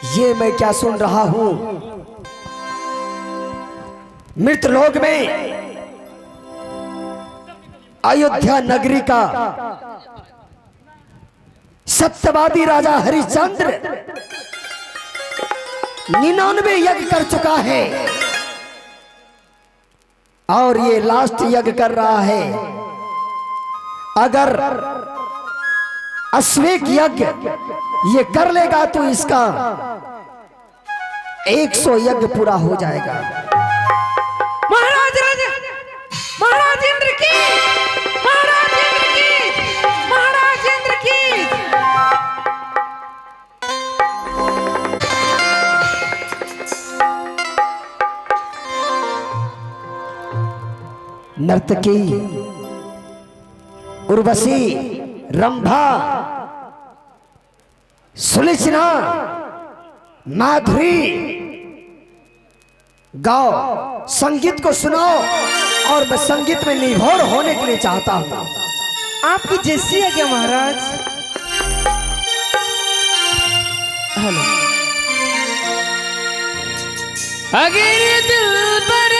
ये मैं क्या सुन रहा हूं? मृतलोक में अयोध्या नगरी का सत्यवादी राजा हरिश्चंद्र 99 यज्ञ कर चुका है और ये लास्ट यज्ञ कर रहा है। अगर अश्वेक यज्ञ ये कर लेगा तो इसका 100 यज्ञ पूरा हो जाएगा। महाराज महाराज इंद्र की, महाराज इंद्र की, महाराज इंद्र की। नर्तकी उर्वशी, रंभा, सुलोचना, माधुरी, गाओ, संगीत को सुनाओ और मैं संगीत में निभोर होने के लिए चाहता हूं। आपकी जैसी है क्या महाराज? हेलो। अगर दिल पर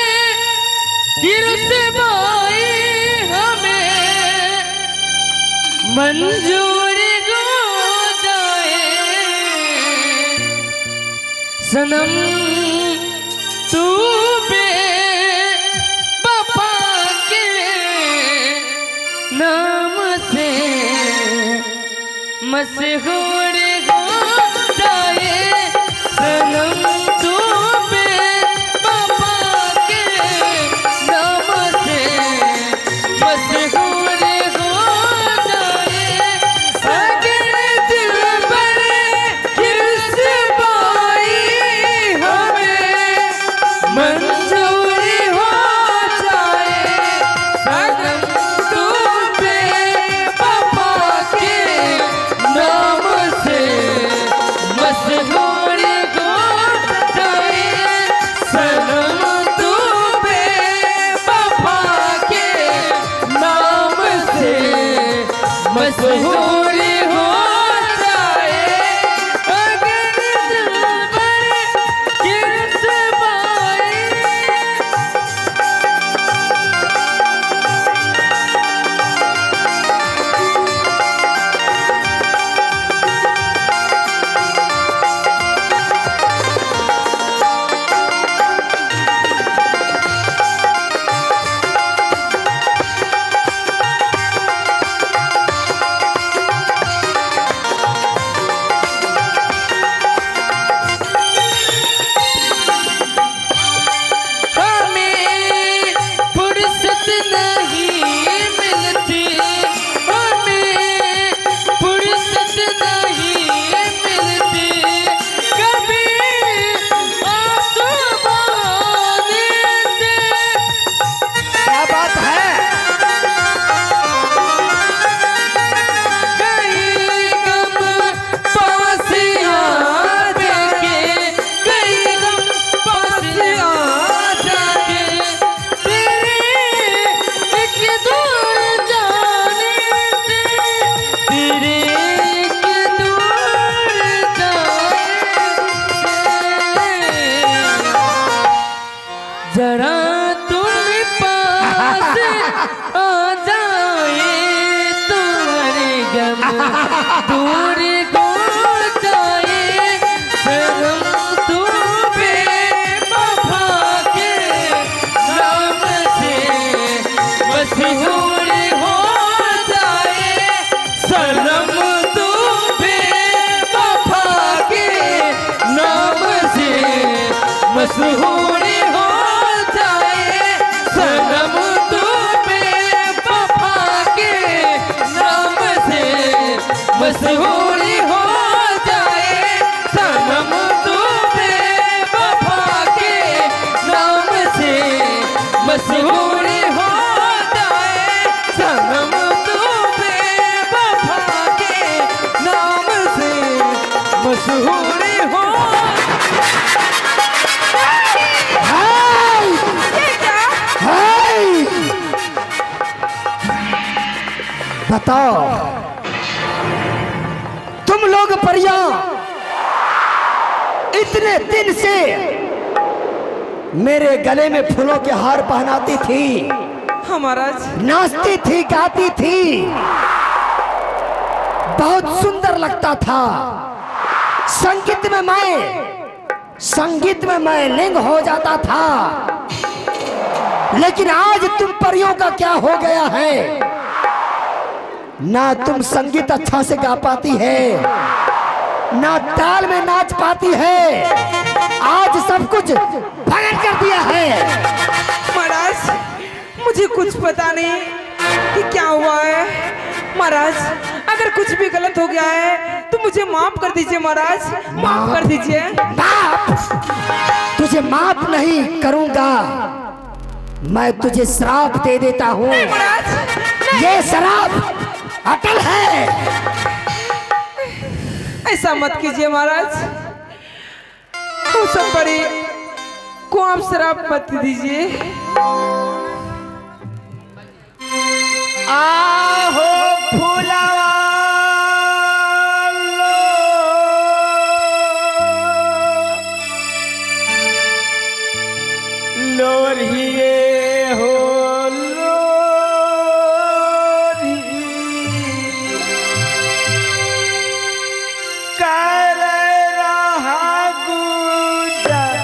रुसवाई हमें मंजूर हो जाए, सनम तू बेवफा के नाम से मशहूर हो जाए, सनम तू बेवफा के नाम से मशहूर हो जाए। अगर दिल पर रुसवाई हमें मंजूर हो जाए, सनम तू बेवफा के नाम से मशहूर हो जाए, सनम तू बेवफा के नाम से मशहूर हो जाए। अगर दिल पर रुसवाई हमें फुर्सत नहीं मिलती, हमें फुर्सत नहीं मिलती, कभी आंसू बहाने से। क्या बात है? कहीं गम पास आ जाके, कहीं गम पास आ जाके, तेरे एक दूर जाने से, तेरे एक दूर जाने से, जरा तुम पास आ जाए तो हरे गम दूर हो जाए, सनम तू बेवफा के नाम से मशहूर हो जाए, सनम तू बेवफा के नाम से मशहूर हो जाए, सनम तू बेवफा के नाम से मशहूर हो जाए, सनम तू बेवफा के नाम से मशहूर हो जाए, सनम तू बेवफा के नाम से मशहूर हो। बताओ तुम लोग परियां इतने दिन से मेरे गले में फूलों के हार पहनाती थी, हाँ महाराज। नाचती थी, गाती थी, बहुत सुंदर लगता था। संगीत में मैं लिंग हो जाता था। लेकिन आज तुम परियों का क्या हो गया है? ना तुम संगीत अच्छा से गा पाती है, ना ताल में नाच पाती है। आज सब कुछ भंग कर दिया है। महाराज मुझे कुछ पता नहीं कि क्या हुआ है। महाराज अगर कुछ भी गलत हो गया है तो मुझे माफ कर दीजिए महाराज, माफ कर दीजिए। माफ? तुझे माफ नहीं करूंगा, मैं तुझे श्राप दे देता हूँ। ये श्राप अटल है। ऐसा मत कीजिए महाराज, हम सब बड़ी को आप श्राप मत दीजिए। आहो फूलवा लोरिए हो लोरी कर रहा गुजर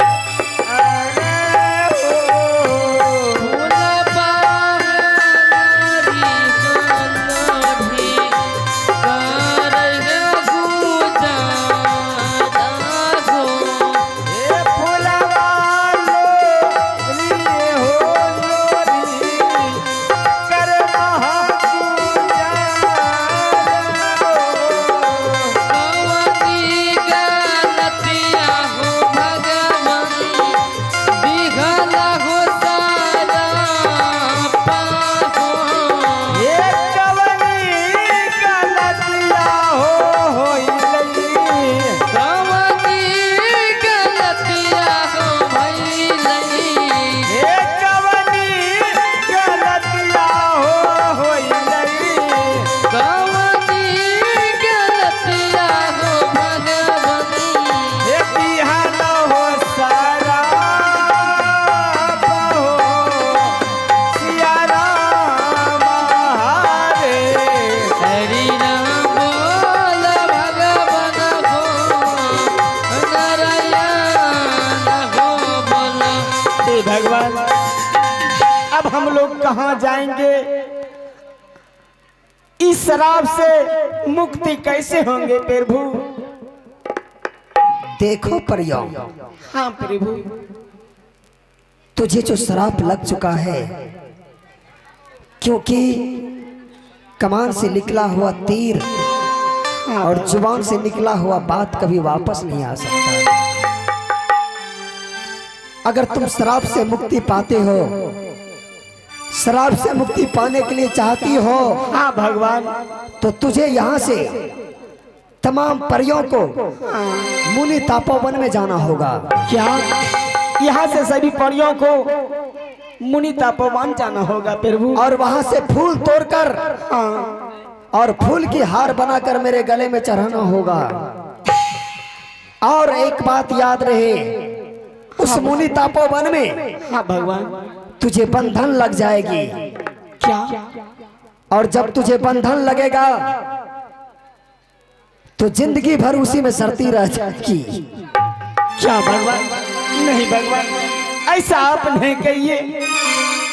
भगवान, अब हम लोग कहाँ जाएंगे? इस शराब से मुक्ति कैसे होंगे प्रभु? देखो परियों, हाँ प्रभु, तुझे जो श्राप लग चुका है, क्योंकि कमान से निकला हुआ तीर और जुबान से निकला हुआ बात कभी वापस नहीं आ सकता। अगर तुम श्राप से मुक्ति पाते हो, श्राप से मुक्ति पाने के लिए चाहती हो, हाँ भगवान, तो तुझे यहाँ से तमाम परियों को मुनि तपोवन में जाना होगा। क्या यहाँ से सभी परियों को मुनि तपोवन जाना होगा प्रभु? और वहां से फूल तोड़कर और फूल की हार बनाकर मेरे गले में चढ़ाना होगा। और एक बात याद रहे, उस मुनि तपोवन में, हाँ भगवान, तुझे बंधन लग जाएगी। क्या? और जब तुझे बंधन लगेगा तो जिंदगी भर उसी में सरती रह जाएगी। क्या भगवान? नहीं भगवान, ऐसा आप नहीं कहिए।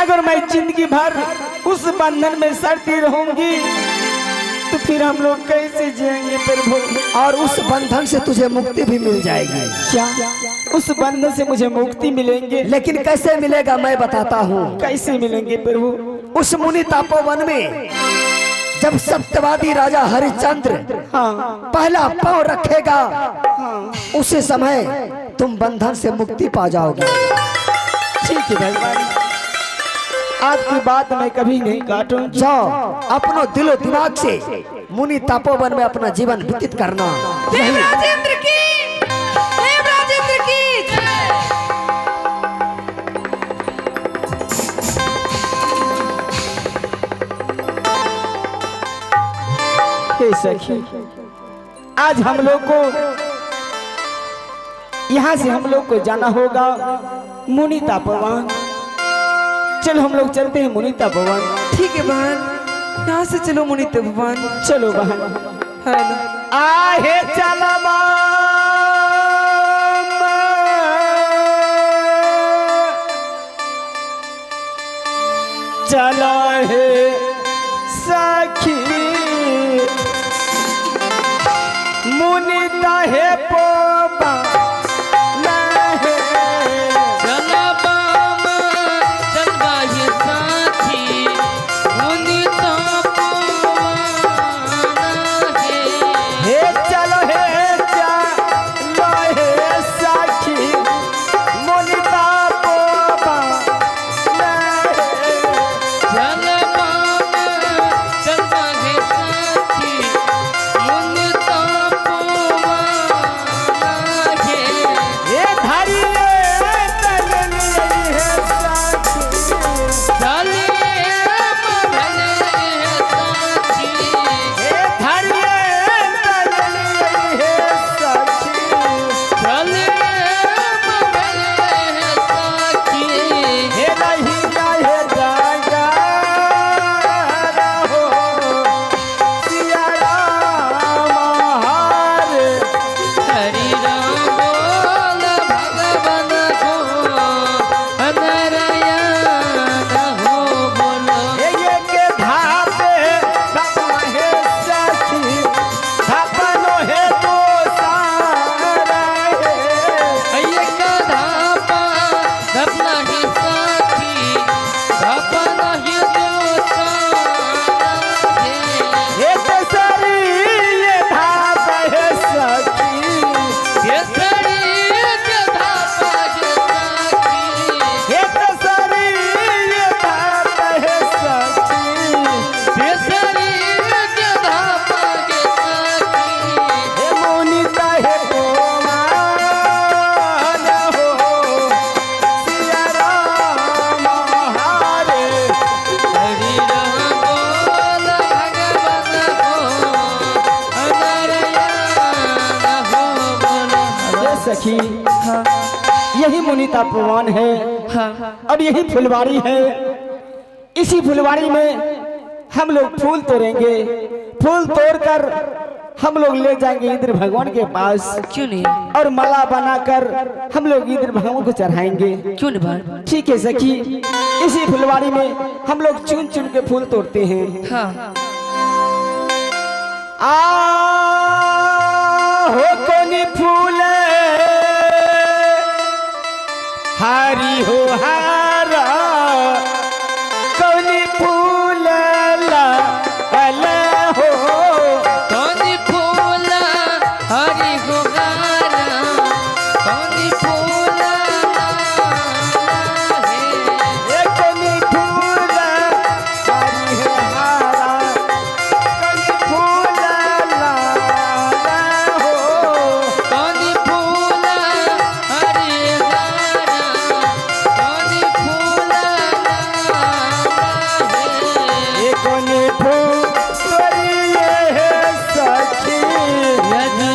अगर मैं जिंदगी भर उस बंधन में सरती रहूंगी तो फिर हम लोग कैसे जिएंगे प्रभु? और उस बंधन से तुझे मुक्ति भी मिल जाएगी। क्या उस बंधन से मुझे मुक्ति मिलेंगे? लेकिन कैसे मिलेगा मैं बताता हूँ। कैसे मिलेंगे प्रभु? उस मुनि तपोवन में जब सत्यवादी राजा हरिश्चंद्र पहला पांव रखेगा, उसी समय तुम बंधन से मुक्ति पा जाओगे। ठीक है भगवान, आपकी बात मैं कभी नहीं काटूंगी। जाओ, अपनो दिलो दिमाग से मुनि तपोवन में अपना जीवन व्यतीत करना। राजेंद्र की, राजेंद्र की। हे सखी, आज हम लोग को यहाँ से हम लोग को जाना होगा मुनीता भवन। चलो हम लोग चलते हैं मुनीता भवन। ठीक है बहन, यहाँ से चलो मुनीता भवन। चलो बहन। हेलो आहे चलबा चला है सखी मुनीता है पोपा सखी। हाँ। यही मुनीता भवन है। हाँ। और यही फुलवारी है। इसी फुलवारी में हम लोग फूल तोड़ेंगे। फूल तोड़कर हम लोग ले जाएंगे इंद्र भगवान के पास। क्यों नहीं? और माला बनाकर हम लोग इंद्र भगवान को चढ़ाएंगे। क्यों नहीं भाई? ठीक है सखी। इसी फुलवारी में हम लोग चुन चुन के फूल तोड़ते हैं। हाँ। हो कोनी फूल हरी हो हारा कोनी फूल ला हो कोनी फूल हरी हो हारा कोनी फूल हे कोनी फूल हरी हो हारा कोनी फूल ला हो कोनी फूल हरी हारा कोनी फूल हे कोनी फूल तोरिए है सखी यदि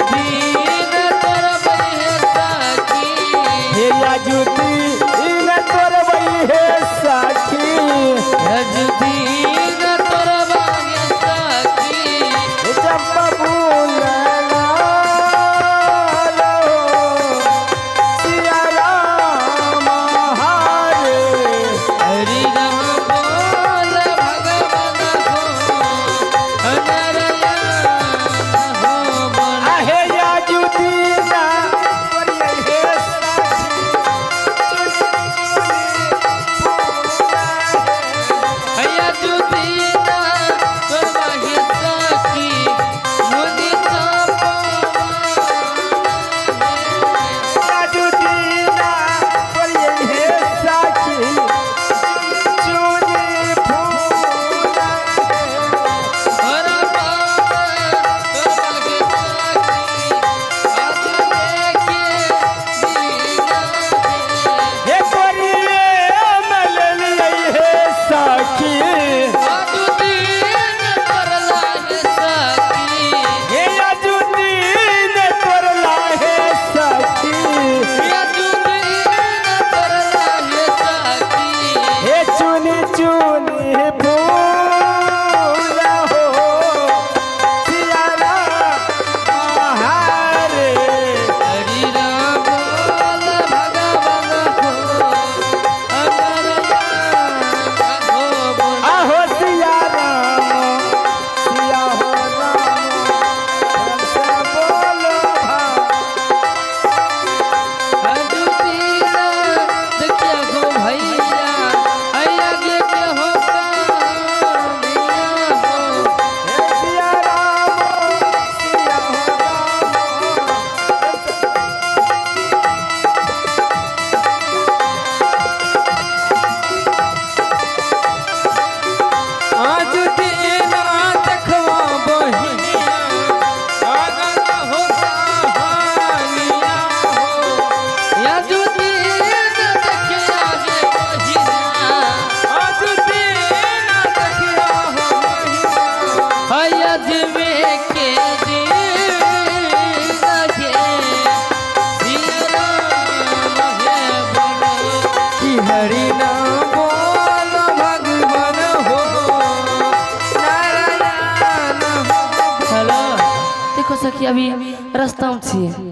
कि अभी रास्ता में छिए